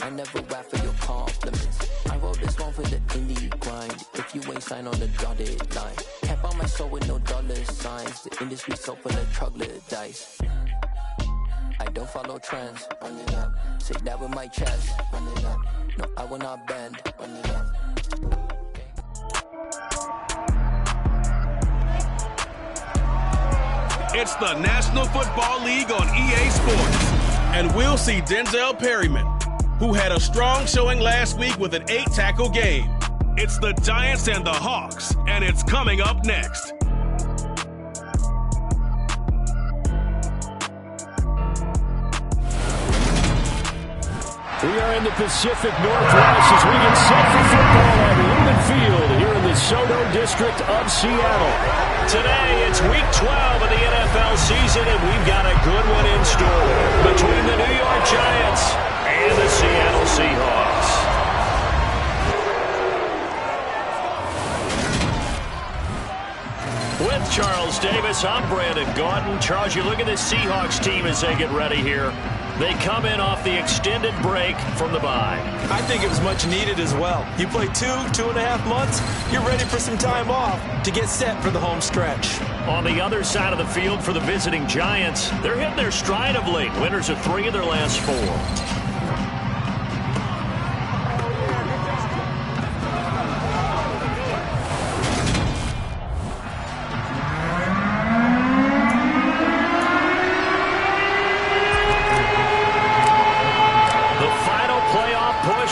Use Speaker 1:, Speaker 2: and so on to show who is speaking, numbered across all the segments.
Speaker 1: I never rap for your compliments. I wrote this one for the indie grind. If you ain't signed on the dotted line, can't buy my soul with no dollar signs. The industry so full of troglodytes. I don't follow trends. Run it up. Say that with my chest. Run it up. No, I will not bend. Run it up.
Speaker 2: It's the National Football League on EA Sports. And we'll see Denzel Perryman, who had a strong showing last week with an 8-tackle game. It's the Giants and the Hawks, and it's coming up next.
Speaker 3: We are in the Pacific Northwest as we get set for football at Lumen Field here in the SoDo district of Seattle.
Speaker 4: Today, it's Week 12 of the NFL season, and we've got a good one in store between the New York Giants and the Seattle Seahawks. With Charles Davis, I'm Brandon Gaudin. Charles, you look at this Seahawks team as they get ready here. They come in off the extended break from the bye.
Speaker 5: I think it was much needed as well. You play 2.5 months, you're ready for some time off to get set for the home stretch.
Speaker 4: On the other side of the field for the visiting Giants, they're hitting their stride of late. Winners of 3 of their last 4.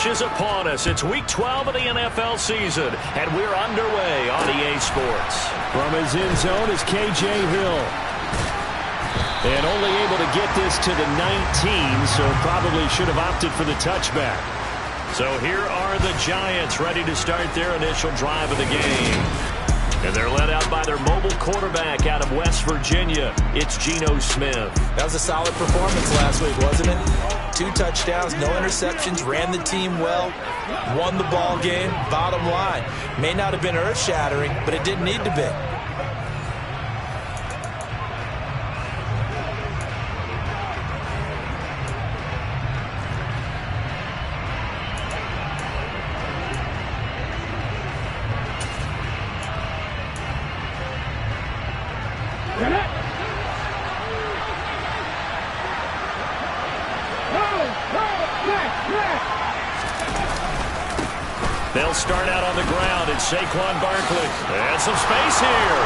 Speaker 4: Is upon us. It's Week 12 of the NFL season, and we're underway on EA Sports.
Speaker 3: From his end zone is K.J. Hill. And only able to get this to the 19, so probably should have opted for the touchback.
Speaker 4: So here are the Giants ready to start their initial drive of the game. And they're led out by their mobile quarterback out of West Virginia. It's Geno Smith.
Speaker 5: That was a solid performance last week, wasn't it? 2 touchdowns, no interceptions, ran the team well, won the ball game. Bottom line, may not have been earth-shattering, but it didn't need to be.
Speaker 4: They'll start out on the ground, and Saquon Barkley. And some space here.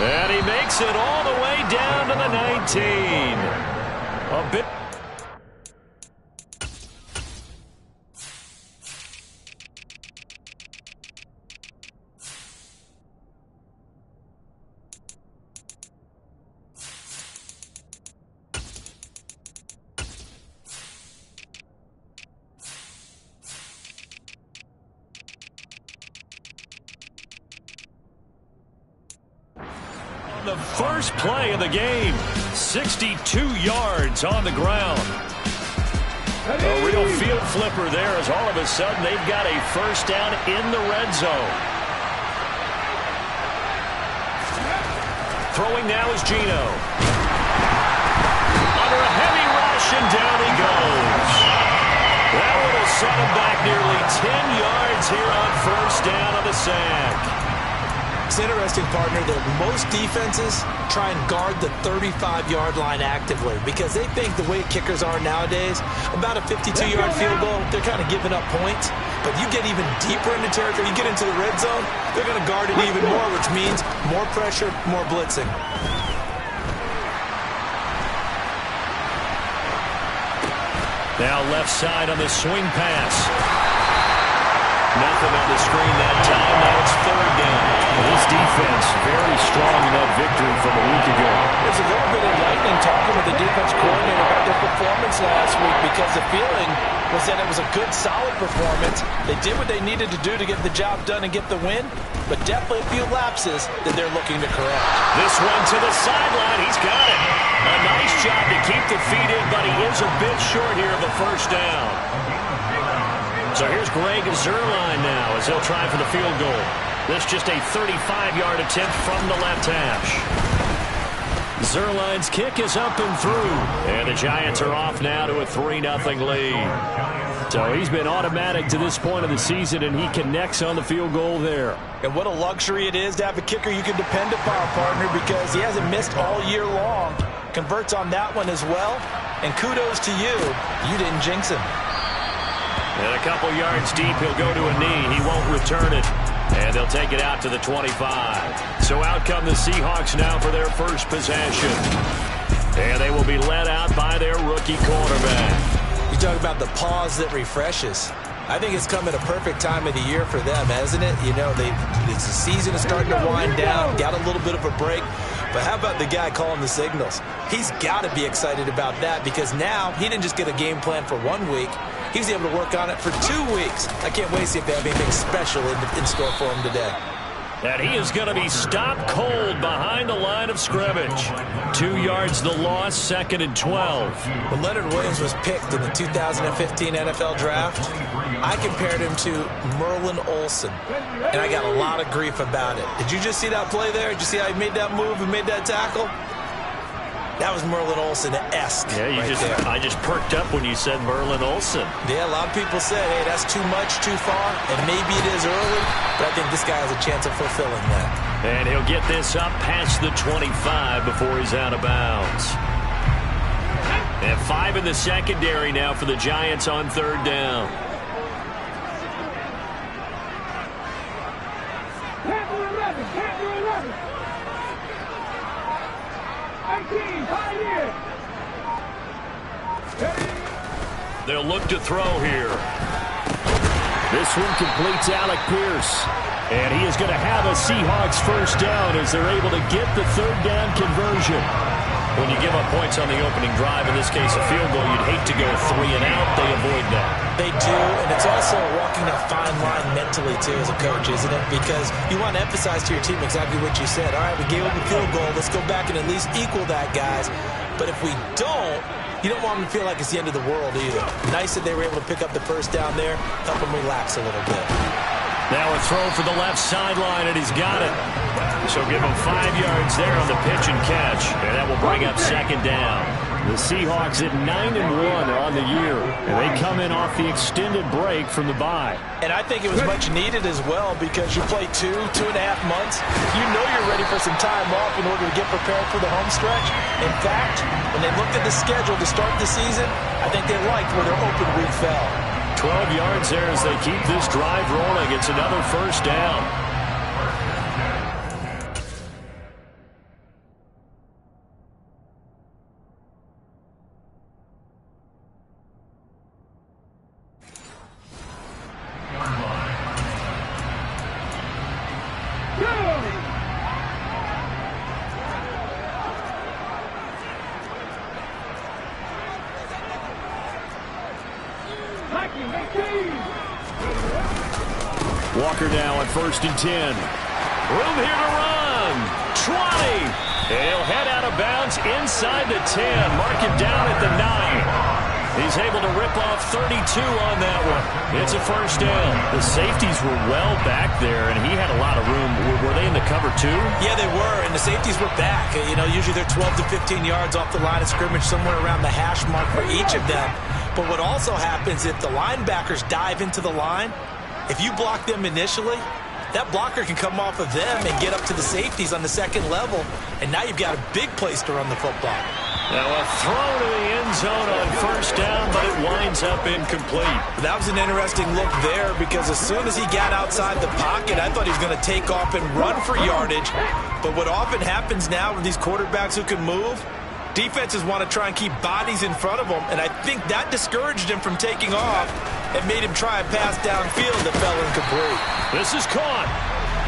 Speaker 4: And he makes it all the way down to the 19. A bit. The first play of the game, 62 yards on the ground. A real field flipper there as all of a sudden they've got a first down in the red zone. Throwing now is Geno. Under a heavy rush, and down he goes. That will set him back nearly 10 yards here on first down on the sack.
Speaker 5: It's interesting, partner, that most defenses try and guard the 35-yard line actively because they think the way kickers are nowadays, about a 52-yard field goal, they're kind of giving up points. But you get even deeper into territory, you get into the red zone, they're going to guard it even more, which means more pressure, more blitzing.
Speaker 4: Now left side on the swing pass. Nothing on the screen that time. Now it's third down.
Speaker 3: This defense very strong in that victory from a week ago.
Speaker 5: It's a little bit enlightening talking with the defense coordinator about their performance last week because the feeling was that it was a good, solid performance. They did what they needed to do to get the job done and get the win, but definitely a few lapses that they're looking to correct.
Speaker 4: This one to the sideline. He's got it. A nice job to keep the feet in, but he is a bit short here of a first down. So here's Greg Zuerlein now as they'll try for the field goal. This just a 35-yard attempt from the left hash. Zerline's kick is up and through. And the Giants are off now to a 3-0 lead. So he's been automatic to this point of the season, and he connects on the field goal there.
Speaker 5: And what a luxury it is to have a kicker you can depend upon, partner, because he hasn't missed all year long. Converts on that one as well. And kudos to you. You didn't jinx him.
Speaker 4: And a couple yards deep, he'll go to a knee. He won't return it. And they'll take it out to the 25. So out come the Seahawks now for their first possession. And they will be led out by their rookie quarterback.
Speaker 5: You talk about the pause that refreshes. I think it's come at a perfect time of the year for them, hasn't it? You know, the season is starting to wind down, got a little bit of a break. But how about the guy calling the signals? He's got to be excited about that because now he didn't just get a game plan for 1 week. He's able to work on it for 2 weeks. I can't wait to see if they have anything special in store for him today.
Speaker 4: And he is going to be stopped cold behind the line of scrimmage. 2 yards the loss, 2nd and 12.
Speaker 5: When Leonard Williams was picked in the 2015 NFL Draft, I compared him to Merlin Olsen, and I got a lot of grief about it. Did you just see that play there? Did you see how he made that move and made that tackle? That was Merlin Olsen-esque.
Speaker 4: Yeah, I just perked up when you said Merlin Olsen.
Speaker 5: Yeah, a lot of people said, hey, that's too much, too far, and maybe it is early, but I think this guy has a chance of fulfilling that.
Speaker 4: And he'll get this up past the 25 before he's out of bounds. And 5 in the secondary now for the Giants on 3rd down. They'll look to throw here.
Speaker 3: This one completes Alec Pierce. And he is going to have a Seahawks first down as they're able to get the 3rd down conversion.
Speaker 4: When you give up points on the opening drive, in this case a field goal, you'd hate to go 3 and out. They avoid that.
Speaker 5: They do, and it's also walking a fine line mentally, too, as a coach, isn't it? Because you want to emphasize to your team exactly what you said. All right, we gave up a field goal. Let's go back and at least equal that, guys. But if we don't, you don't want them to feel like it's the end of the world either. Nice that they were able to pick up the first down there, help them relax a little bit.
Speaker 4: Now a throw for the left sideline, and he's got it. So give him 5 yards there on the pitch and catch, and that will bring up 2nd down.
Speaker 3: The Seahawks at 9-1 on the year, and they come in off the extended break from the bye.
Speaker 5: And I think it was much needed as well because you play 2.5 months. You know you're ready for some time off in order to get prepared for the home stretch. In fact, when they looked at the schedule to start the season, I think they liked where their open week fell.
Speaker 4: 12 yards there as they keep this drive rolling. It's another first down.
Speaker 3: Walker now on 1st and 10.
Speaker 4: Room here to run. 20. And he'll head out of bounds inside the 10. Mark him down at the 9. He's able to rip off 32 on that one. It's a first down.
Speaker 3: The safeties were well back there, and he had a lot of room. Were they in the cover too?
Speaker 5: Yeah, they were, and the safeties were back. You know, usually they're 12 to 15 yards off the line of scrimmage, somewhere around the hash mark for each of them. But what also happens if the linebackers dive into the line, if you block them initially, that blocker can come off of them and get up to the safeties on the 2nd level, and now you've got a big place to run the football.
Speaker 4: Now a throw to the end zone on first down, but it winds up incomplete.
Speaker 5: That was an interesting look there because as soon as he got outside the pocket, I thought he was going to take off and run for yardage. But what often happens now with these quarterbacks who can move, defenses want to try and keep bodies in front of them, and I think that discouraged him from taking off and made him try and pass downfield that fell incomplete.
Speaker 4: This is caught.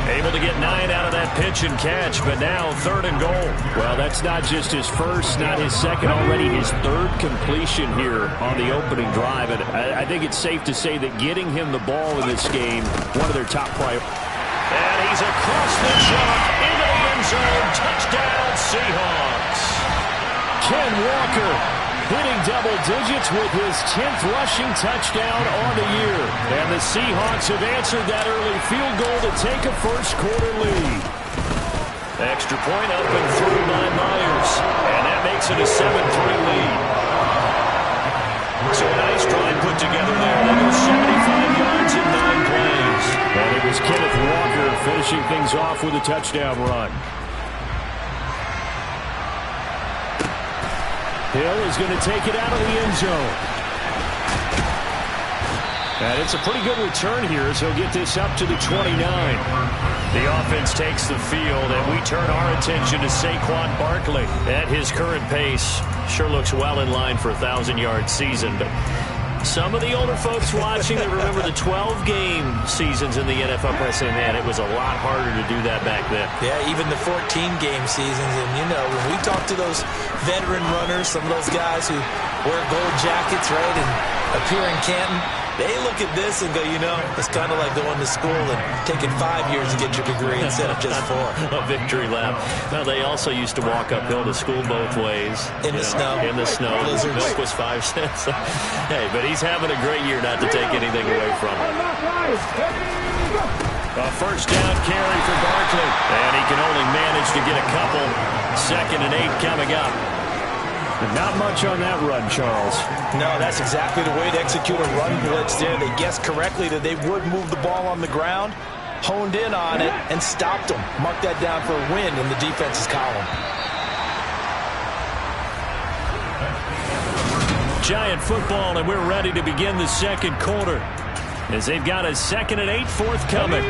Speaker 4: Able to get 9 out of that pitch and catch, but now 3rd and goal.
Speaker 3: Well, that's not just his first, not his second, already his 3rd completion here on the opening drive. And I think it's safe to say that getting him the ball in this game, one of their top priorities.
Speaker 4: And he's across the jump into the end zone. Touchdown, Seahawks.
Speaker 3: Ken Walker hitting double digits with his 10th rushing touchdown on the year. And the Seahawks have answered that early field goal to take a first quarter lead.
Speaker 4: Extra point up and through by Myers. And that makes it a 7-3 lead. So a nice drive put together there. They go 75 yards in 9 plays.
Speaker 3: And it was Kenneth Walker finishing things off with a touchdown run. Hill is going to take it out of the end zone. And it's a pretty good return here as he'll get this up to the 29.
Speaker 4: The offense takes the field, and we turn our attention to Saquon Barkley. At his current pace, sure looks well in line for a 1,000-yard season, but some of the older folks watching that remember the 12-game seasons in the NFL probably say, man, it was a lot harder to do that back then.
Speaker 5: Yeah, even the 14-game seasons. And, you know, when we talk to those veteran runners, some of those guys who wear gold jackets, right, and appear in Canton, they look at this and go, you know, it's kind of like going to school and taking 5 years to get your degree instead of just 4.
Speaker 4: A victory lap. Well, they also used to walk uphill to school both ways.
Speaker 5: In the snow.
Speaker 4: In the snow.
Speaker 5: Blizzards.
Speaker 4: Milk was 5 cents. Hey, but he's having a great year not to take anything away from him. A first down carry for Barkley. And he can only manage to get a couple. 2nd and 8 coming up.
Speaker 3: Not much on that run, Charles.
Speaker 5: No, that's exactly the way to execute a run blitz there. They guessed correctly that they would move the ball on the ground, honed in on it, and stopped them. Mark that down for a win in the defense's column.
Speaker 4: Giant football, and we're ready to begin the second quarter as they've got a 2nd and 8 forthcoming.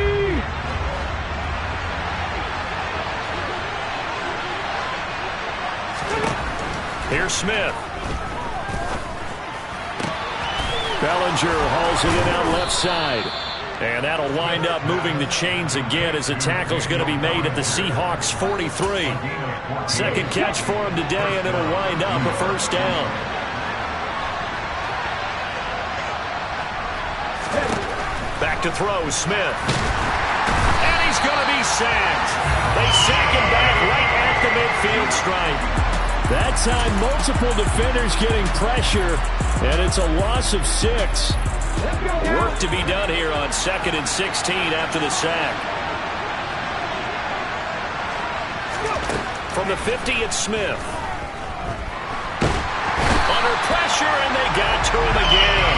Speaker 4: Here's Smith.
Speaker 3: Bellinger hauls it in out left side.
Speaker 4: And that'll wind up moving the chains again as the tackle's going to be made at the Seahawks 43. 2nd catch for him today, and it'll wind up a first down. Back to throw, Smith. And he's going to be sacked. They sack him back right at the midfield stripe.
Speaker 3: That time, multiple defenders getting pressure, and it's a loss of 6.
Speaker 4: Work to be done here on 2nd and 16 after the sack. From the 50, it's Smith. Under pressure, and they got to him again.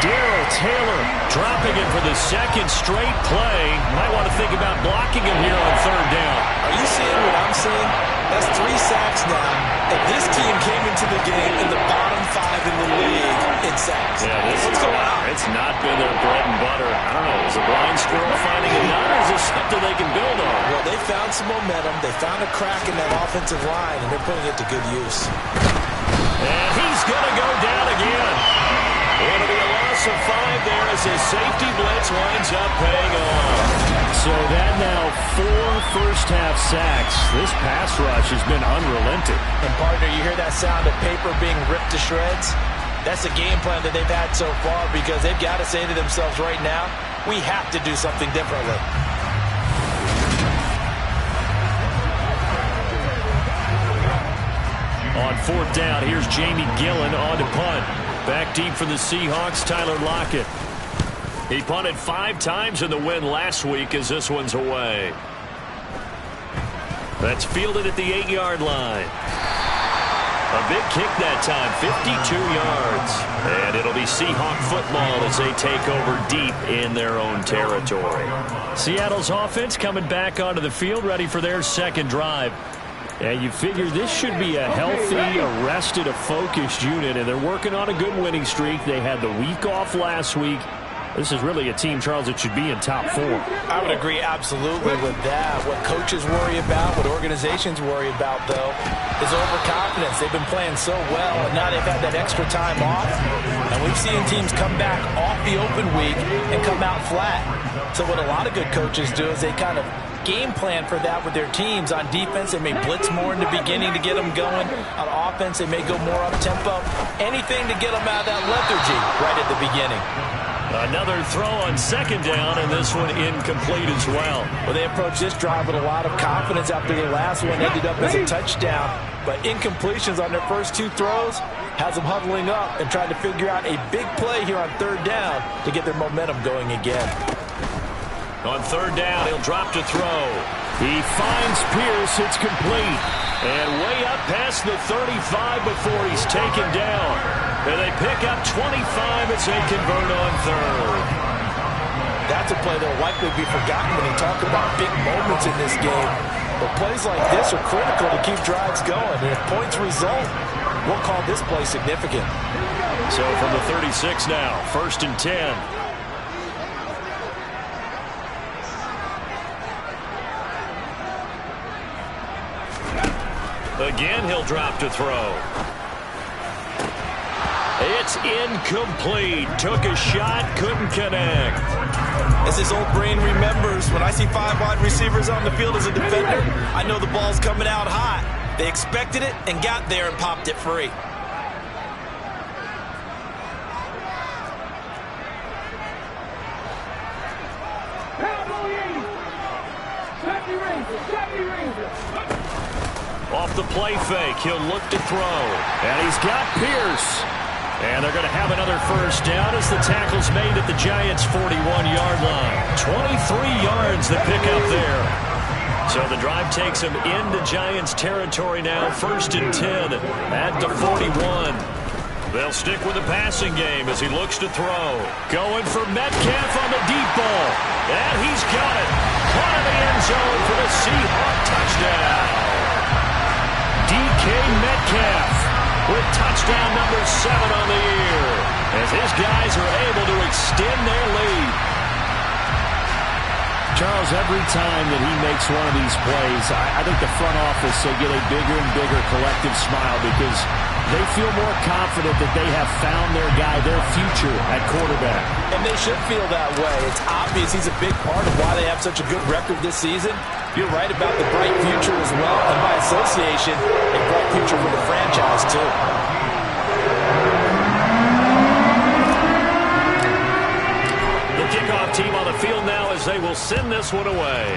Speaker 3: Darrell Taylor
Speaker 4: dropping him for the 2nd straight play. Might want to think about blocking him here on 3rd down.
Speaker 5: Are you seeing what I'm seeing? That's 3 sacks now. And this team came into the game in the bottom 5 in the league in sacks.
Speaker 4: Yeah,
Speaker 5: what's going on?
Speaker 4: It's not been their bread and butter. I don't know. Is a blind squirrel finding a nut, or is this something they can build on?
Speaker 5: Well, they found some momentum. They found a crack in that offensive line, and they're putting it to good use.
Speaker 4: And he's going to go down again. It'll be a loss of 5 there as his safety blitz winds up paying off.
Speaker 3: So that now 4 first-half sacks. This pass rush has been unrelenting.
Speaker 5: And, partner, you hear that sound of paper being ripped to shreds? That's the game plan that they've had so far because they've got to say to themselves right now, we have to do something differently.
Speaker 4: On 4th down, here's Jamie Gillen on to punt. Back deep for the Seahawks, Tyler Lockett. He punted 5 times in the win last week as this one's away. That's fielded at the 8-yard line. A big kick that time, 52 yards. And it'll be Seahawk football as they take over deep in their own territory. Seattle's offense coming back onto the field, ready for their 2nd drive.
Speaker 3: And you figure this should be a healthy, arrested, a focused unit, and they're working on a good winning streak. They had the week off last week. This is really a team, Charles, that should be in top 4.
Speaker 5: I would agree absolutely with that. What coaches worry about, what organizations worry about, though, is overconfidence. They've been playing so well, and now they've had that extra time off. And we've seen teams come back off the open week and come out flat. So what a lot of good coaches do is they kind of game plan for that with their teams. On defense, they may blitz more in the beginning to get them going. On offense, they may go more up-tempo. Anything to get them out of that lethargy right at the beginning.
Speaker 4: Another throw on 2nd down, and this one incomplete as well.
Speaker 5: Well, they approached this drive with a lot of confidence after the last one ended up as a touchdown. But incompletions on their first 2 throws has them huddling up and trying to figure out a big play here on 3rd down to get their momentum going again.
Speaker 4: On 3rd down, he'll drop to throw.
Speaker 3: He finds Pierce. It's complete.
Speaker 4: And way up past the 35 before he's taken down. And they pick up 25 as they convert on third.
Speaker 5: That's a play that will likely be forgotten when you talk about big moments in this game. But plays like this are critical to keep drives going. And if points result, we'll call this play significant.
Speaker 4: So from the 36 now, 1st and 10. Again, he'll drop to throw. It's incomplete. Took a shot, couldn't connect.
Speaker 5: As his old brain remembers, when I see 5 wide receivers on the field as a defender, I know the ball's coming out hot. They expected it and got there and popped it free.
Speaker 4: Off the play fake, he'll look to throw.
Speaker 3: And he's got Pierce.
Speaker 4: And they're going to have another first down as the tackle's made at the Giants' 41-yard line. 23 yards to pick up there. So the drive takes them into Giants territory now. 1st and 10 at the 41. They'll stick with the passing game as he looks to throw. Going for Metcalf on the deep ball. And he's got it. Caught in the end zone for the Seahawks touchdown. DK Metcalf with touchdown number 7 on the year as his guys are able to extend their lead.
Speaker 3: Charles, every time that he makes one of these plays, I think the front office, they get a bigger and bigger collective smile because they feel more confident that they have found their guy, their future at quarterback.
Speaker 5: And they should feel that way. It's obvious he's a big part of why they have such a good record this season. You're right about the bright future as well, and by association, a bright future for the franchise, too.
Speaker 4: The kickoff team on the field now as they will send this one away.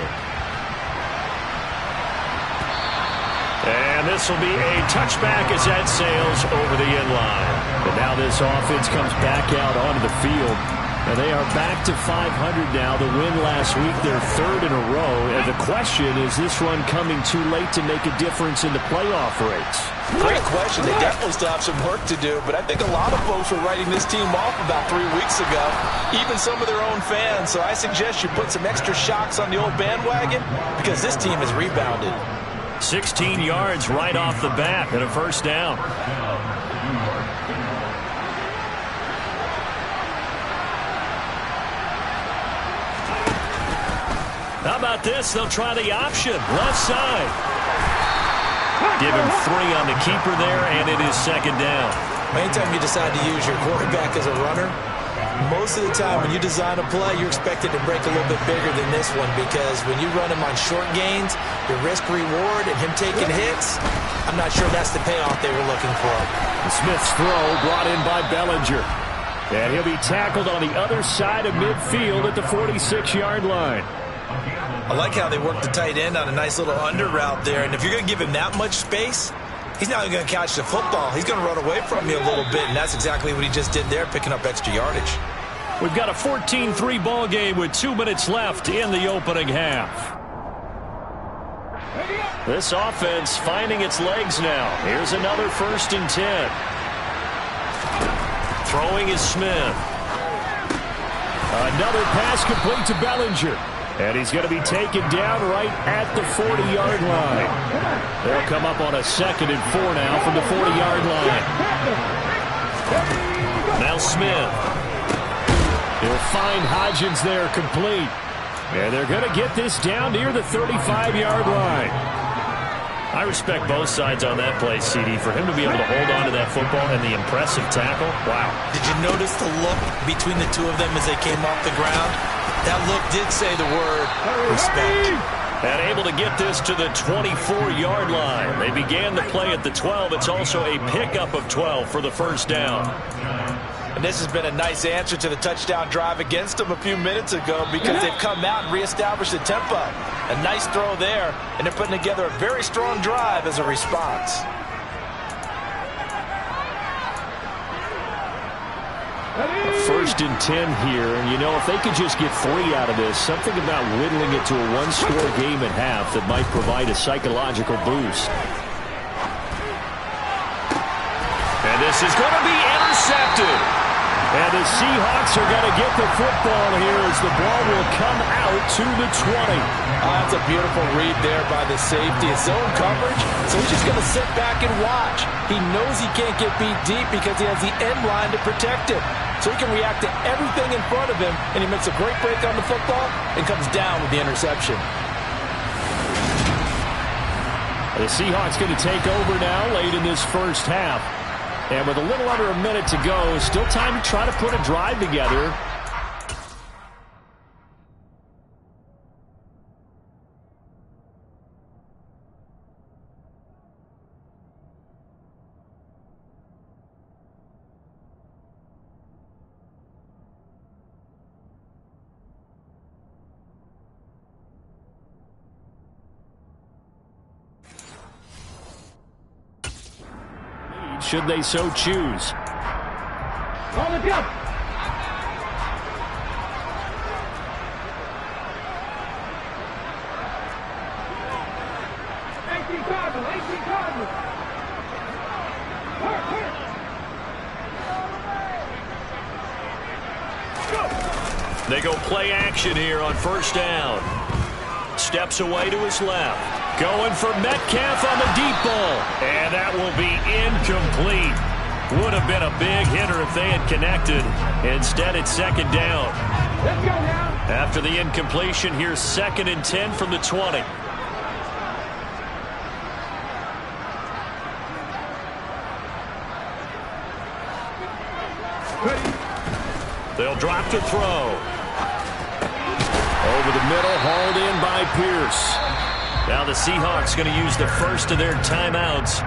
Speaker 4: And this will be a touchback as that sails over the end line. But now this offense comes back out onto the field. And they are back to 500 now. The win last week, their 3rd in a row. And the question, is this run coming too late to make a difference in the playoff race?
Speaker 5: Great question. They definitely still have some work to do, but I think a lot of folks were writing this team off about 3 weeks ago, even some of their own fans. So I suggest you put some extra shocks on the old bandwagon because this team has rebounded.
Speaker 4: 16 yards right off the bat and a first down. How about this? They'll try the option. Left side. Give him 3 on the keeper there, and it is 2nd down.
Speaker 5: Anytime you decide to use your quarterback as a runner, most of the time when you design a play, you're expected to break a little bit bigger than this one because when you run him on short gains, your risk-reward and him taking hits, I'm not sure that's the payoff they were looking for.
Speaker 3: Smith's throw brought in by Bellinger. And he'll be tackled on the other side of midfield at the 46-yard line.
Speaker 5: I like how they work the tight end on a nice little under route there. And if you're going to give him that much space, he's not even going to catch the football. He's going to run away from you a little bit, and that's exactly what he just did there, picking up extra yardage.
Speaker 4: We've got a 14-3 ball game with 2 minutes left in the opening half. This offense finding its legs now. Here's another 1st and 10. Throwing is Smith.
Speaker 3: Another pass complete to Bellinger. And he's going to be taken down right at the 40-yard line. They'll come up on a 2nd and 4 now from the 40-yard line.
Speaker 4: Now Smith.
Speaker 3: He'll find Hodgins there complete. And they're going to get this down near the 35-yard line.
Speaker 4: I respect both sides on that play, CD. For him to be able to hold on to that football and the impressive tackle, wow.
Speaker 5: Did you notice the look between the two of them as they came off the ground? That look did say the word respect.
Speaker 4: And able to get this to the 24-yard line. They began the play at the 12. It's also a pickup of 12 for the first down.
Speaker 5: And this has been a nice answer to the touchdown drive against them a few minutes ago because they've come out and reestablished the tempo. A nice throw there, and they're putting together a very strong drive as a response.
Speaker 3: 1st and 10 here, and you know, if they could just get 3 out of this, something about whittling it to a one-score game at half that might provide a psychological boost.
Speaker 4: And this is going to be intercepted.
Speaker 3: And the Seahawks are going to get the football here as the ball will come out to the 20.
Speaker 5: That's a beautiful read there by the safety. It's zone coverage, so he's just going to sit back and watch. He knows he can't get beat deep because he has the end line to protect him. So he can react to everything in front of him, and he makes a great break on the football and comes down with the interception.
Speaker 3: The Seahawks going to take over now late in this first half. And with a little under a minute to go, still time to try to put a drive together. Should they so choose.
Speaker 6: On the jump. 18 Cardinals, 18 Cardinals.
Speaker 4: They go play action here on 1st down. Steps away to his left. Going for Metcalf on the deep ball. And that will be incomplete. Would have been a big hitter if they had connected. Instead, it's 2nd down.
Speaker 6: Let's go now.
Speaker 4: After the incompletion, here's 2nd and 10 from the 20. They'll drop to throw.
Speaker 3: Over the middle, hauled in by Pierce.
Speaker 4: Now the Seahawks going to use the first of their timeouts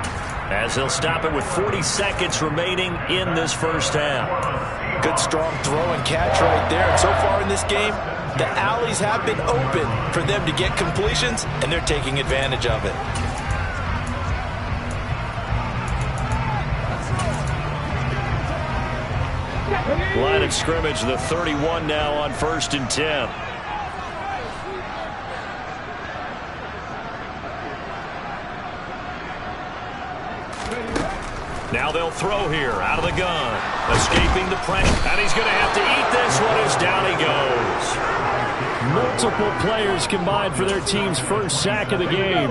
Speaker 4: as they'll stop it with 40 seconds remaining in this first half.
Speaker 5: Good strong throw and catch right there. And so far in this game, the alleys have been open for them to get completions, and they're taking advantage of it.
Speaker 4: Line of scrimmage, the 31 now on 1st and 10. Now they'll throw here out of the gun. Escaping the pressure. And he's going to have to eat this one as down he goes.
Speaker 3: Multiple players combined for their team's first sack of the game.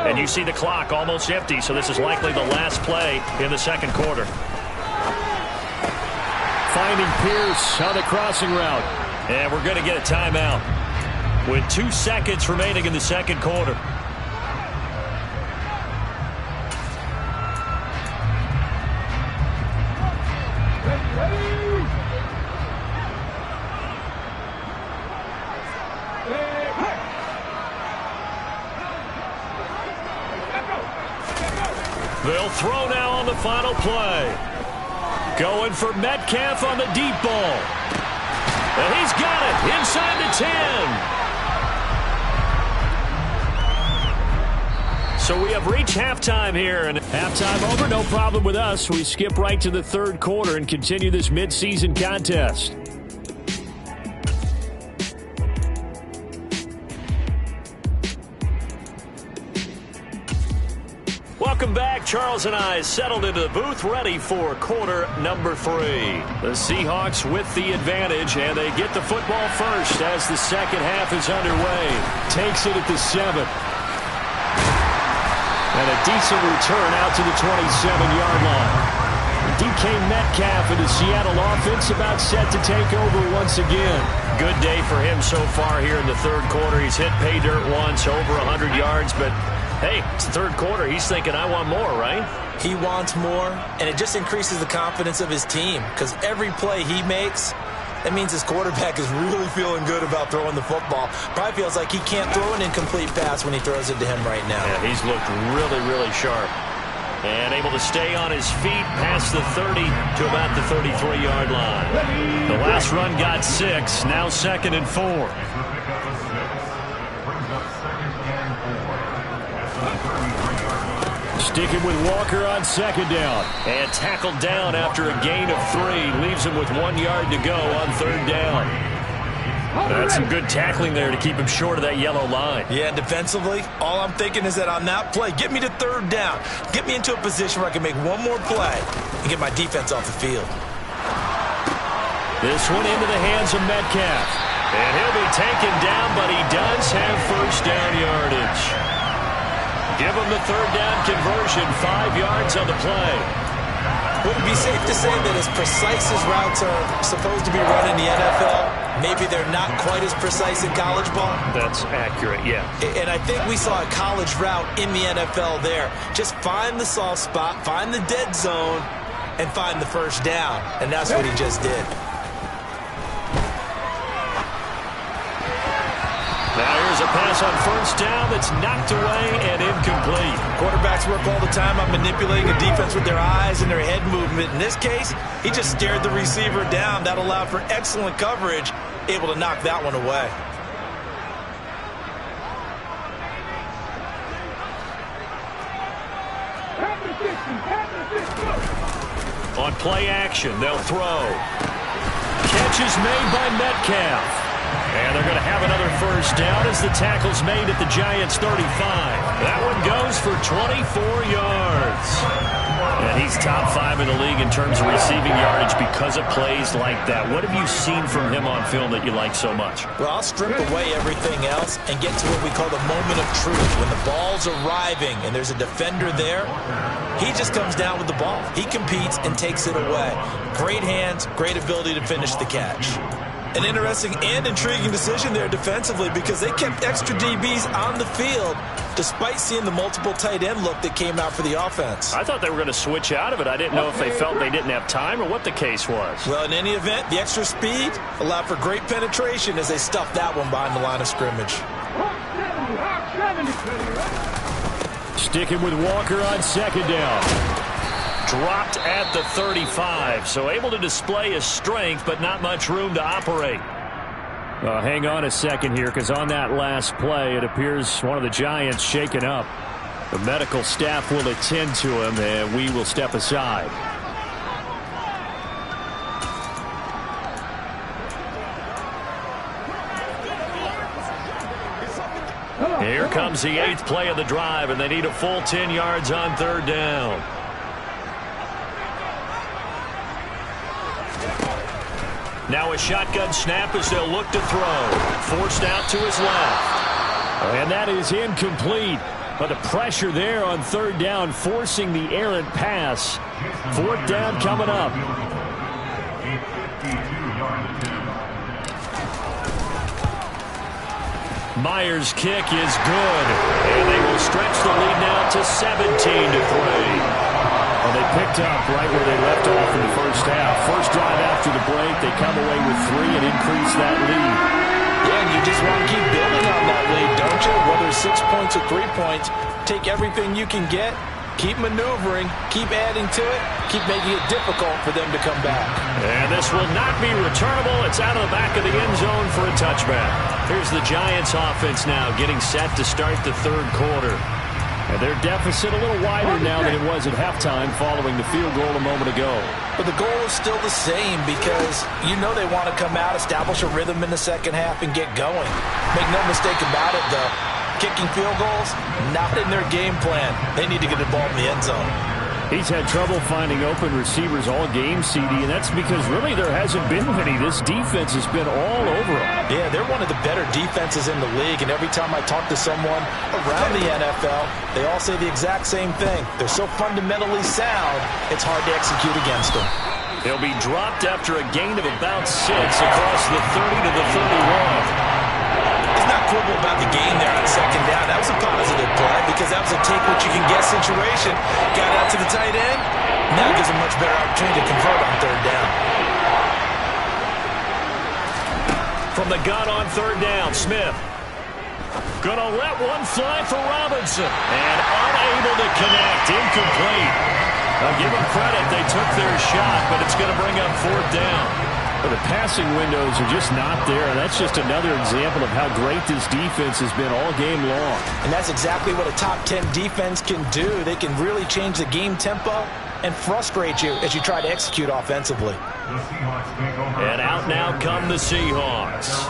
Speaker 4: And you see the clock almost empty, so this is likely the last play in the 2nd quarter.
Speaker 3: Finding Pierce on the crossing route.
Speaker 4: And we're going to get a timeout with 2 seconds remaining in the 2nd quarter. They'll throw now on the final play. Going for Metcalf on the deep ball. And he's got it inside the 10. So we have reached halftime here. And
Speaker 3: halftime over, no problem with us. We skip right to the 3rd quarter and continue this midseason contest.
Speaker 4: Welcome back. Charles and I settled into the booth, ready for quarter number 3. The Seahawks with the advantage, and they get the football first as the 2nd half is underway.
Speaker 3: Takes it at the 7. And a decent return out to the 27-yard line. DK Metcalf and the Seattle offense about set to take over once again.
Speaker 4: Good day for him so far here in the 3rd quarter. He's hit pay dirt once, over 100 yards, but hey, it's the 3rd quarter. He's thinking, I want more, right?
Speaker 5: He wants more, and it just increases the confidence of his team because every play he makes, that means his quarterback is really feeling good about throwing the football. Probably feels like he can't throw an incomplete pass when he throws it to him right now.
Speaker 4: Yeah, he's looked really, really sharp. And able to stay on his feet past the 30 to about the 33-yard line. The last run got 6, now 2nd and 4.
Speaker 3: Sticking with Walker on second down.
Speaker 4: And tackled down after a gain of 3. Leaves him with 1 yard to go on third down. That's some good tackling there to keep him short of that yellow line.
Speaker 5: Yeah, and defensively, all I'm thinking is that on that play, get me to third down. Get me into a position where I can make one more play and get my defense off the field.
Speaker 4: This one into the hands of Metcalf. And he'll be taken down, but he does have first down yardage. Give him the third down conversion, 5 yards on the play.
Speaker 5: Would it be safe to say that as precise as routes are supposed to be run in the NFL, maybe they're not quite as precise in college ball?
Speaker 4: That's accurate, yeah.
Speaker 5: And I think we saw a college route in the NFL there. Just find the soft spot, find the dead zone, and find the first down. And that's what he just did.
Speaker 4: Now here's a pass on first down that's knocked away and incomplete.
Speaker 5: Quarterbacks work all the time on manipulating a defense with their eyes and their head movement. In this case, he just stared the receiver down. That allowed for excellent coverage, able to knock that one away.
Speaker 4: On play action, they'll throw. Catch is made by Metcalf. And they're going to have another first down as the tackle's made at the Giants' 35. That one goes for 24 yards. And he's top 5 in the league in terms of receiving yardage because of plays like that. What have you seen from him on film that you like so much?
Speaker 5: Well, I'll strip away everything else and get to what we call the moment of truth. When the ball's arriving and there's a defender there, he just comes down with the ball. He competes and takes it away. Great hands, great ability to finish the catch. An interesting and intriguing decision there defensively because they kept extra DBs on the field despite seeing the multiple tight end look that came out for the offense.
Speaker 4: I thought they were going to switch out of it. I didn't know if they felt they didn't have time or what the case was.
Speaker 5: Well, in any event, the extra speed allowed for great penetration as they stuffed that one behind the line of scrimmage.
Speaker 3: Sticking with Walker on second down.
Speaker 4: Dropped at the 35, so able to display his strength, but not much room to operate.
Speaker 3: Hang on a second here, because on that last play, it appears one of the Giants shaken up. The medical staff will attend to him, and we will step aside.
Speaker 4: Here comes the 8th play of the drive, and they need a full 10 yards on third down. Now a shotgun snap as they'll look to throw. Forced out to his left.
Speaker 3: And that is incomplete. But the pressure there on third down, forcing the errant pass. Fourth down coming up.
Speaker 4: Myers' kick is good. And they will stretch the lead now to 17-3.
Speaker 3: Well, they picked up right where they left off in the first half. First drive after the break, they come away with 3 and increase that lead.
Speaker 5: Yeah, and you just want to keep building on that lead, don't you? Whether it's 6 points or 3 points, take everything you can get, keep maneuvering, keep adding to it, keep making it difficult for them to come back.
Speaker 4: And this will not be returnable. It's out of the back of the end zone for a touchback. Here's the Giants offense now getting set to start the third quarter.
Speaker 3: And their deficit a little wider now than it was at halftime following the field goal a moment ago.
Speaker 5: But the goal is still the same because you know they want to come out, establish a rhythm in the second half, and get going. Make no mistake about it, though. Kicking field goals, not in their game plan. They need to get the ball in the end zone.
Speaker 3: He's had trouble finding open receivers all game, CD, and that's because really there hasn't been many. This defense has been all over them.
Speaker 5: Yeah, they're one of the better defenses in the league, and every time I talk to someone around the NFL, they all say the exact same thing. They're so fundamentally sound, it's hard to execute against them.
Speaker 4: They'll be dropped after a gain of about 6 across the 30 to the 31.
Speaker 5: It's not quibble about the game there on second down. That was a positive play because that was a take-what-you-can-get situation. Got out to the tight end. Now gives a much better opportunity to convert on third down.
Speaker 4: From the gun on third down, Smith. Gonna let one fly for Robinson. And unable to connect. Incomplete. I'll give them credit. They took their shot, but it's going to bring up fourth down.
Speaker 3: Well, the passing windows are just not there, and that's just another example of how great this defense has been all game long.
Speaker 5: And that's exactly what a top 10 defense can do. They can really change the game tempo and frustrate you as you try to execute offensively.
Speaker 4: And out now come the Seahawks.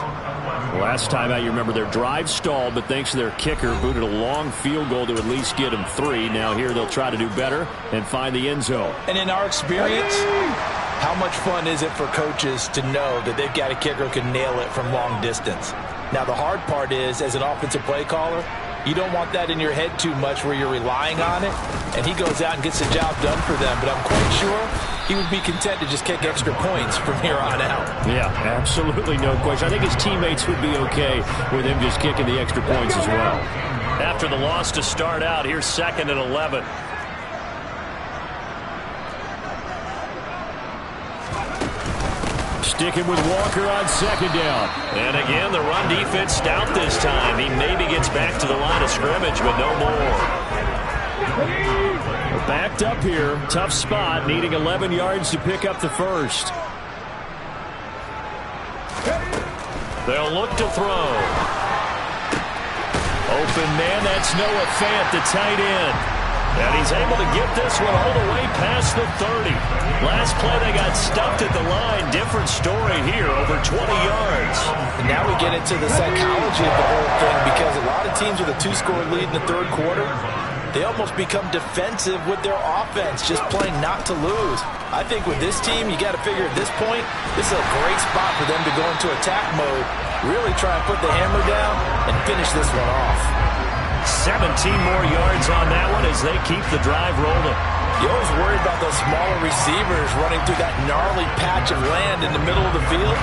Speaker 3: Last time out, you remember their drive stalled, but thanks to their kicker, booted a long field goal to at least get them 3. Now here they'll try to do better and find the end zone.
Speaker 5: And in our experience, how much fun is it for coaches to know that they've got a kicker who can nail it from long distance? Now, the hard part is, as an offensive play caller, you don't want that in your head too much where you're relying on it, and he goes out and gets the job done for them. But I'm quite sure he would be content to just kick extra points from here on out.
Speaker 3: Yeah, absolutely no question. I think his teammates would be okay with him just kicking the extra points as well.
Speaker 4: After the loss to start out, here's 2nd and 11.
Speaker 3: Sticking with Walker on 2nd down.
Speaker 4: And again, the run defense stout this time. He maybe gets back to the line of scrimmage, but no more.
Speaker 3: We're backed up here. Tough spot, needing 11 yards to pick up the first.
Speaker 4: They'll look to throw. Open man, that's Noah Fant, the tight end. And he's able to get this one all the way past the 30. Last play, they got stuffed at the line. Different story here, over 20 yards.
Speaker 5: And now we get into the psychology of the whole thing, because a lot of teams with a 2-score lead in the 3rd quarter, they almost become defensive with their offense, just playing not to lose. I think with this team, you got to figure at this point, this is a great spot for them to go into attack mode, really try and put the hammer down and finish this one off.
Speaker 4: 17 more yards on that one as they keep the drive rolling.
Speaker 5: You always worry about those smaller receivers running through that gnarly patch of land in the middle of the field.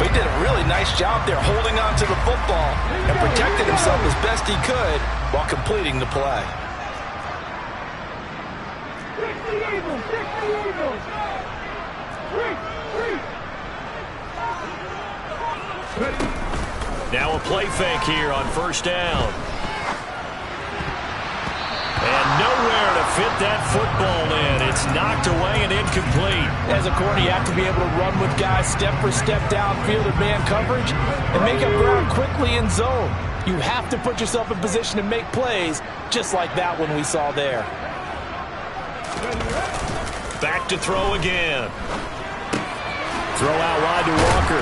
Speaker 5: But he did a really nice job there holding on to the football and protected himself as best he could while completing the play.
Speaker 4: Now a play fake here on 1st down. And nowhere to fit that football in. It's knocked away and incomplete.
Speaker 5: As a corner, you have to be able to run with guys step for step downfield in man coverage and make up ground quickly in zone. You have to put yourself in position to make plays, just like that one we saw there.
Speaker 4: Back to throw again.
Speaker 3: Throw out wide to Walker.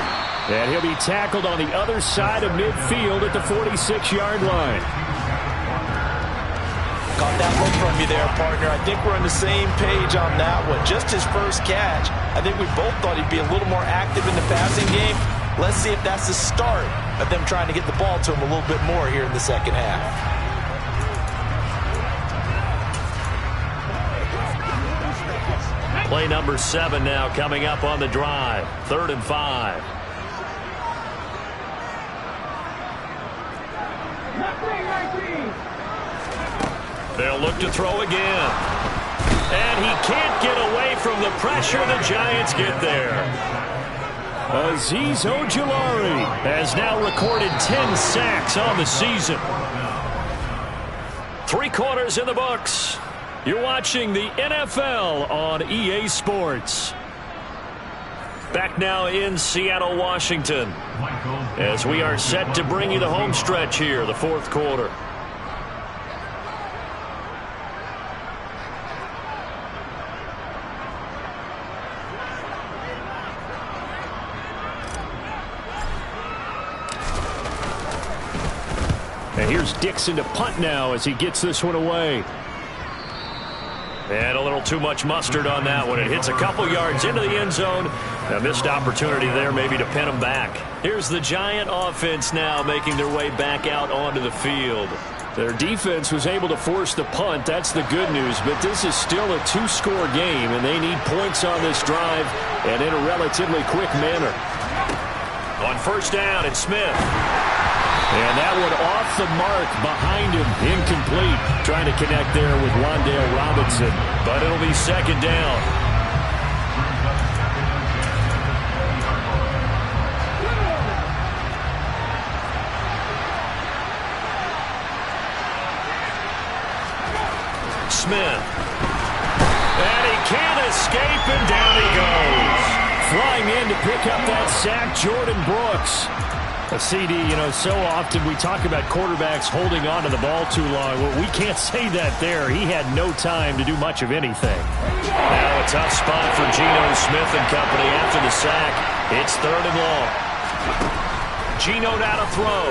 Speaker 3: And he'll be tackled on the other side of midfield at the 46-yard line.
Speaker 5: Got that look from you there, partner. I think we're on the same page on that one. Just his first catch. I think we both thought he'd be a little more active in the passing game. Let's see if that's the start of them trying to get the ball to him a little bit more here in the 2nd half.
Speaker 4: Play number 7 now coming up on the drive. 3rd and 5. They'll look to throw again. And he can't get away from the pressure. The Giants get there.
Speaker 3: Azeez Ojulari
Speaker 4: has now recorded 10 sacks on the season. 3 quarters in the books. You're watching the NFL on EA Sports. Back now in Seattle, Washington, as we are set to bring you the home stretch here, the 4th quarter.
Speaker 3: And here's Dixon to punt now as he gets this one away.
Speaker 4: And a little too much mustard on that one. It hits a couple yards into the end zone. A missed opportunity there maybe to pin him back. Here's the Giant offense now making their way back out onto the field.
Speaker 3: Their defense was able to force the punt. That's the good news. But this is still a 2-score game, and they need points on this drive and in a relatively quick manner.
Speaker 4: On 1st down, it's Smith.
Speaker 3: And that one off the mark behind him. Incomplete. Trying to connect there with Wandale Robinson.
Speaker 4: But it'll be 2nd down. Smith. And he can't escape, and down he goes.
Speaker 3: Flying in to pick up that sack, Jordan Brooks. A CD, so often we talk about quarterbacks holding on to the ball too long. Well, we can't say that there. He had no time to do much of anything.
Speaker 4: Now a tough spot for Geno Smith and company after the sack. It's 3rd and long. Geno now to throw.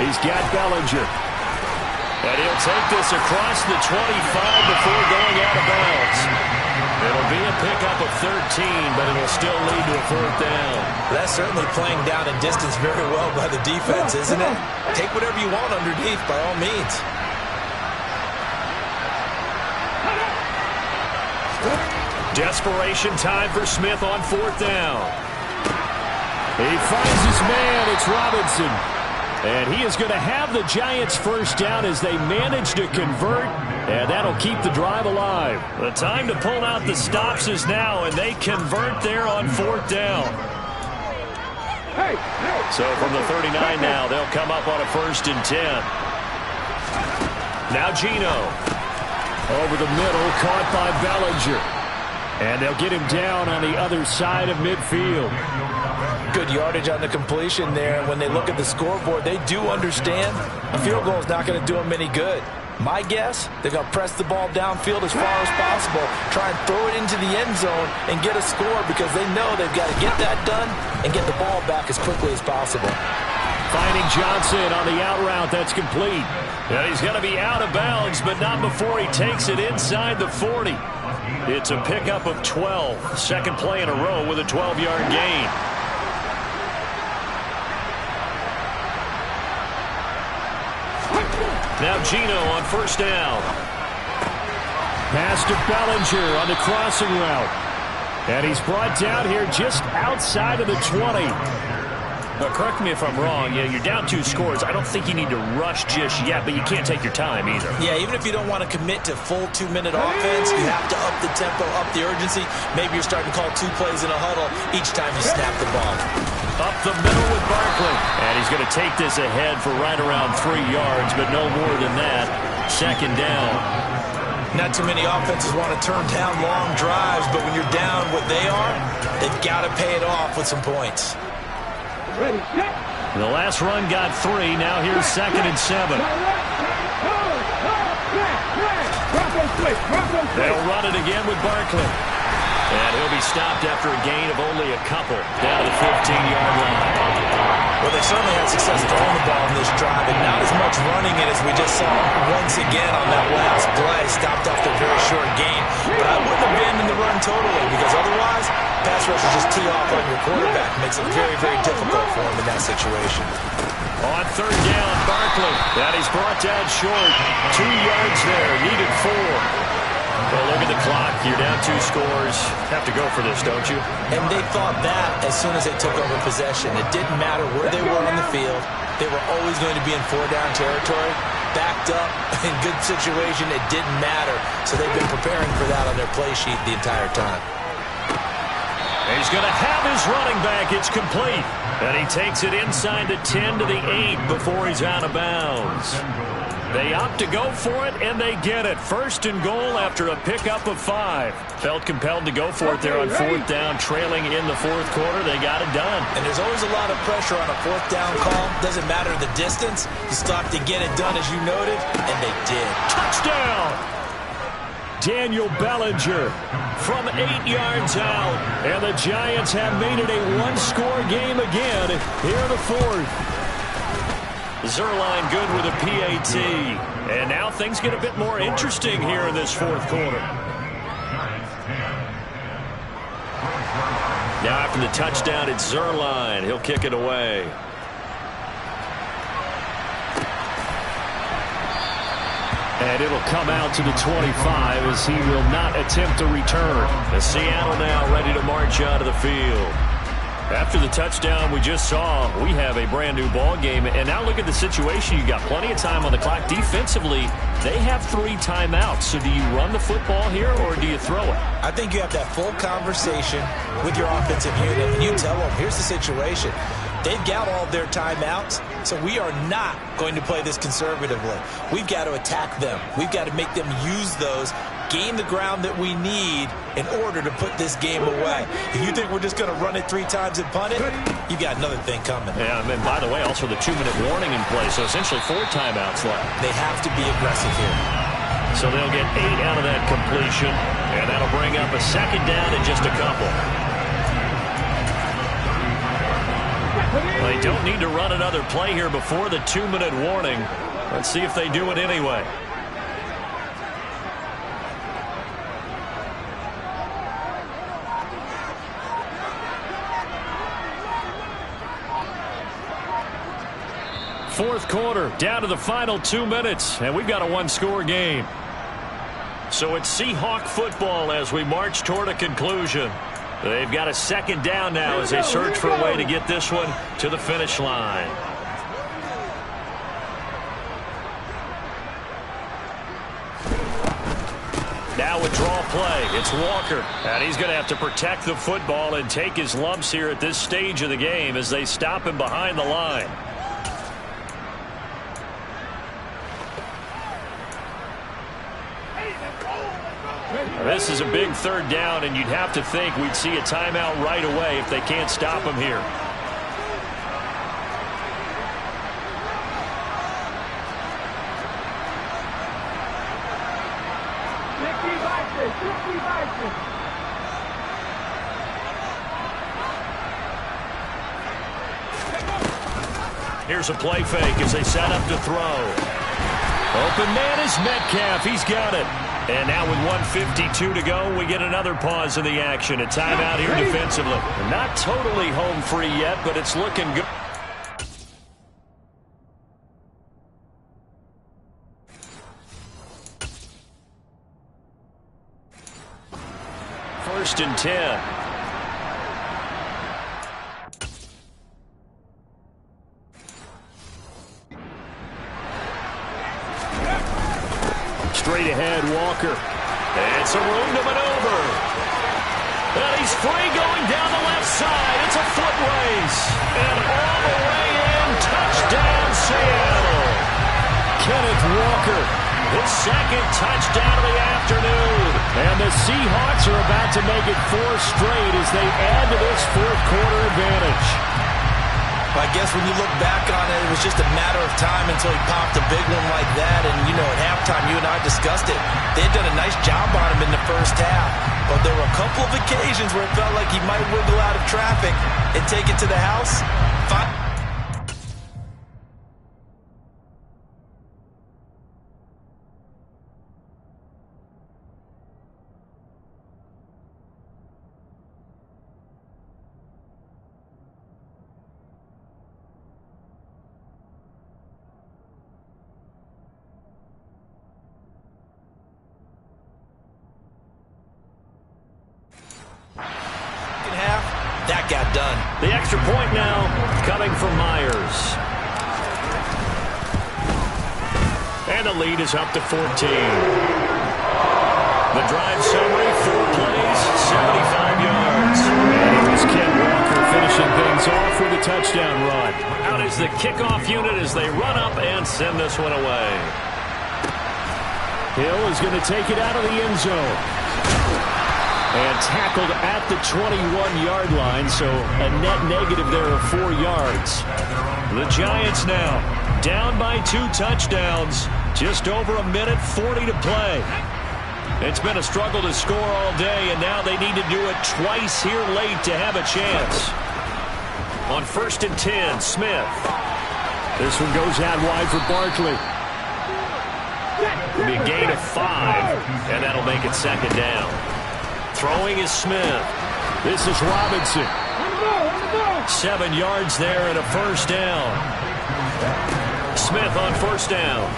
Speaker 3: He's got Bellinger.
Speaker 4: And he'll take this across the 25 before going out of bounds. It'll be a pickup of 13, but it'll still lead to a 4th down.
Speaker 5: That's certainly playing down in distance very well by the defense, isn't it? Take whatever you want underneath by all means.
Speaker 4: Desperation time for Smith on 4th down.
Speaker 3: He finds his man. It's Robinson. And he is going to have the Giants' 1st down as they manage to convert, and that'll keep the drive alive.
Speaker 4: The time to pull out the stops is now, and they convert there on 4th down. So from the 39 now, they'll come up on a 1st and 10. Now Geno.
Speaker 3: Over the middle, caught by Bellinger. And they'll get him down on the other side of midfield.
Speaker 5: Good yardage on the completion there. When they look at the scoreboard, they do understand a field goal is not going to do them any good. My guess, they're going to press the ball downfield as far as possible, try and throw it into the end zone and get a score because they know they've got to get that done and get the ball back as quickly as possible.
Speaker 3: Finding Johnson on the out route. That's complete.
Speaker 4: And he's going to be out of bounds, but not before he takes it inside the 40. It's a pickup of 12. 2nd play in a row with a 12-yard gain. Now Geno on 1st down.
Speaker 3: Pass to Bellinger on the crossing route. And he's brought down here just outside of the 20.
Speaker 4: Now, correct me if I'm wrong. Yeah, you're down 2 scores. I don't think you need to rush just yet, but you can't take your time either.
Speaker 5: Yeah, even if you don't want to commit to full 2-minute offense, you have to up the tempo, up the urgency. Maybe you're starting to call 2 plays in a huddle each time you snap the ball.
Speaker 4: Up the middle with Barkley. And he's going to take this ahead for right around 3 yards, but no more than that. 2nd down.
Speaker 5: Not too many offenses want to turn down long drives, but when you're down what they are, they've got to pay it off with some points.
Speaker 4: The last run got 3. Now here's 2nd and 7. They'll run it again with Barkley. And he'll be stopped after a gain of only a couple down to the 15-yard line.
Speaker 5: Well, they certainly had success throwing the ball in this drive, and not as much running it as we just saw once again on that last play. Stopped after a very short gain. But I wouldn't abandon the run totally, because otherwise, pass rushers just tee off on your quarterback. Makes it very, very difficult for him in that situation.
Speaker 4: On 3rd down, Barkley. And he's brought down short. 2 yards there, needed 4. Well, look at the clock. You're down 2 scores. Have to go for this, don't you?
Speaker 5: And they thought that as soon as they took over possession. It didn't matter where they were on the field. They were always going to be in 4-down territory. Backed up, in good situation, it didn't matter. So they've been preparing for that on their play sheet the entire time.
Speaker 4: And he's going to have his running back. It's complete. And he takes it inside the 10 to the 8 before he's out of bounds. They opt to go for it, and they get it. 1st and goal after a pickup of 5. Felt compelled to go for it there on 4th down, trailing in the 4th quarter. They got it done.
Speaker 5: And there's always a lot of pressure on a 4th down call. Doesn't matter the distance. You stop to get it done, as you noted, and they did.
Speaker 3: Touchdown! Daniel Bellinger from 8 yards out. And the Giants have made it a 1-score game again here in the 4th.
Speaker 4: Zerline good with a PAT. And now things get a bit more interesting here in this 4th quarter. Now after the touchdown, it's Zerline. He'll kick it away.
Speaker 3: And it'll come out to the 25 as he will not attempt to return.
Speaker 4: The Seattle now ready to march out of the field. After the touchdown we just saw, we have a brand new ball game. And now look at the situation. You got plenty of time on the clock. Defensively, they have 3 timeouts. So do you run the football here or do you throw it?
Speaker 5: I think you have that full conversation with your offensive unit. And you tell them, here's the situation. They've got all their timeouts, so we are not going to play this conservatively. We've got to attack them. We've got to make them use those, gain the ground that we need in order to put this game away. If you think we're just going to run it 3 times and punt it, you got another thing coming.
Speaker 4: Yeah, and by the way, also the 2-minute warning in place, so essentially 4 timeouts left.
Speaker 5: They have to be aggressive here.
Speaker 4: So they'll get 8 out of that completion, and that'll bring up a second down in just a couple. They don't need to run another play here before the 2-minute warning. Let's see if they do it anyway. Fourth quarter, down to the final 2 minutes, and we've got a 1-score game. So it's Seahawk football as we march toward a conclusion. They've got a second down now as they search for a way to get this one to the finish line. Now a draw play. It's Walker. And he's going to have to protect the football and take his lumps here at this stage of the game as they stop him behind the line. This is a big third down, and you'd have to think we'd see a timeout right away if they can't stop him here. Here's a play fake as they set up to throw. Open man is Metcalf. He's got it. And now with 1:52 to go, we get another pause in the action. A timeout here defensively. Not totally home free yet, but it's looking good. First and 10. Straight ahead, Walker. And some room to maneuver. And he's free going down the left side. It's a foot race. And all the way in, touchdown Seattle. Kenneth Walker, his second touchdown of the afternoon. And the Seahawks are about to make it 4 straight as they add to this fourth quarter advantage.
Speaker 5: I guess when you look back on it, it was just a matter of time until he popped a big one like that. And, you know, at halftime, you and I discussed it. They had done a nice job on him in the first half. But there were a couple of occasions where it felt like he might wiggle out of traffic and take it to the house. That got done.
Speaker 4: The extra point now coming from Myers. And the lead is up to 14. The drive summary, 4 plays, 75 yards. And it was Ken Walker finishing things off with a touchdown run. Out is the kickoff unit as they run up and send this one away.
Speaker 3: Hill is going to take it out of the end zone. And tackled at the 21-yard line, so a net negative there of 4 yards.
Speaker 4: The Giants now down by 2 touchdowns. Just over 1:40 to play. It's been a struggle to score all day, and now they need to do it twice here late to have a chance. On 1st and 10, Smith.
Speaker 3: This one goes out wide for Barkley.
Speaker 4: It'll be a gain of 5, and that'll make it second down. Throwing is Smith.
Speaker 3: This is Robinson.
Speaker 4: 7 yards there and a first down. Smith on first down.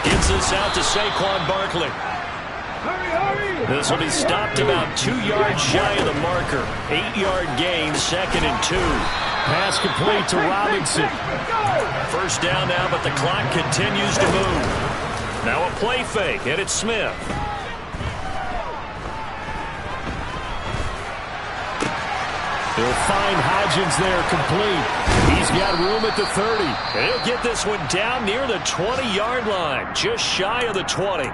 Speaker 4: Gets this out to Saquon Barkley. This will be stopped about 2 yards shy of the marker. 8-yard gain, 2nd and 2.
Speaker 3: Pass complete to Robinson.
Speaker 4: First down now, but the clock continues to move. Now a play fake, and it's Smith.
Speaker 3: He'll find Hodgins there complete. He's got room at the 30.
Speaker 4: And he'll get this one down near the 20-yard line, just shy of the 20.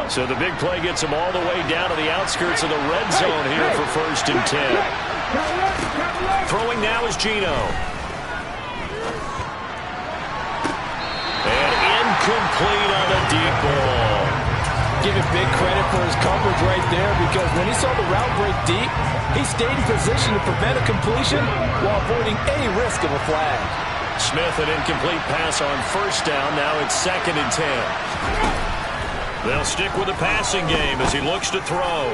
Speaker 4: So the big play gets them all the way down to the outskirts of the red zone here for 1st and 10. Throwing now is Geno. And incomplete on the deep ball.
Speaker 5: Give him big credit for his coverage right there, because when he saw the route break deep, he stayed in position to prevent a completion while avoiding any risk of a flag.
Speaker 4: Smith, an incomplete pass on 1st down. Now it's 2nd and 10. They'll stick with the passing game as he looks to throw.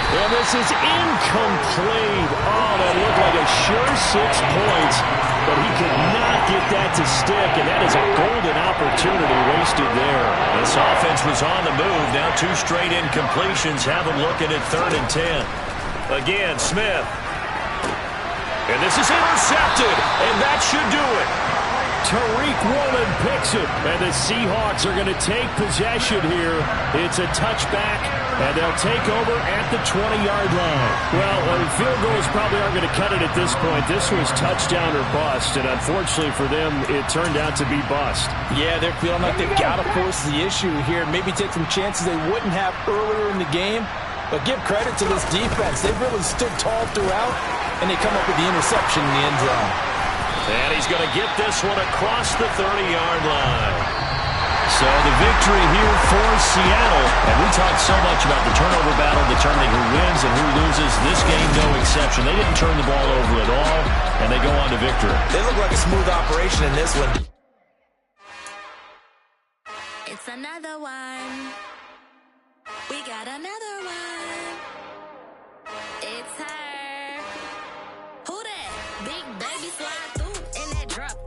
Speaker 3: And this is incomplete. Oh, that looked like a sure 6 points, but he could not get that to stick, and that is a golden opportunity wasted there.
Speaker 4: This offense was on the move. Now 2 straight incompletions have them looking at 3rd and 10. Again, Smith. And this is intercepted, and that should do it.
Speaker 3: Tariq Woolen picks it, and the Seahawks are going to take possession here. It's a touchback, and they'll take over at the 20-yard line. Well, field goals probably aren't going to cut it at this point. This was touchdown or bust, and unfortunately for them, it turned out to be bust.
Speaker 5: Yeah, they're feeling like they've got to force the issue here. Maybe take some chances they wouldn't have earlier in the game. But give credit to this defense. They've really stood tall throughout, and they come up with the interception in the end zone.
Speaker 4: And he's going to get this one across the 30-yard line. So the victory here for Seattle. And we talked so much about the turnover battle determining who wins and who loses. This game, no exception. They didn't turn the ball over at all, and they go on to victory.
Speaker 5: They look like a smooth operation in this one.
Speaker 7: It's another one. We got another one. It's her. Who that? Big baby slide through in that drop.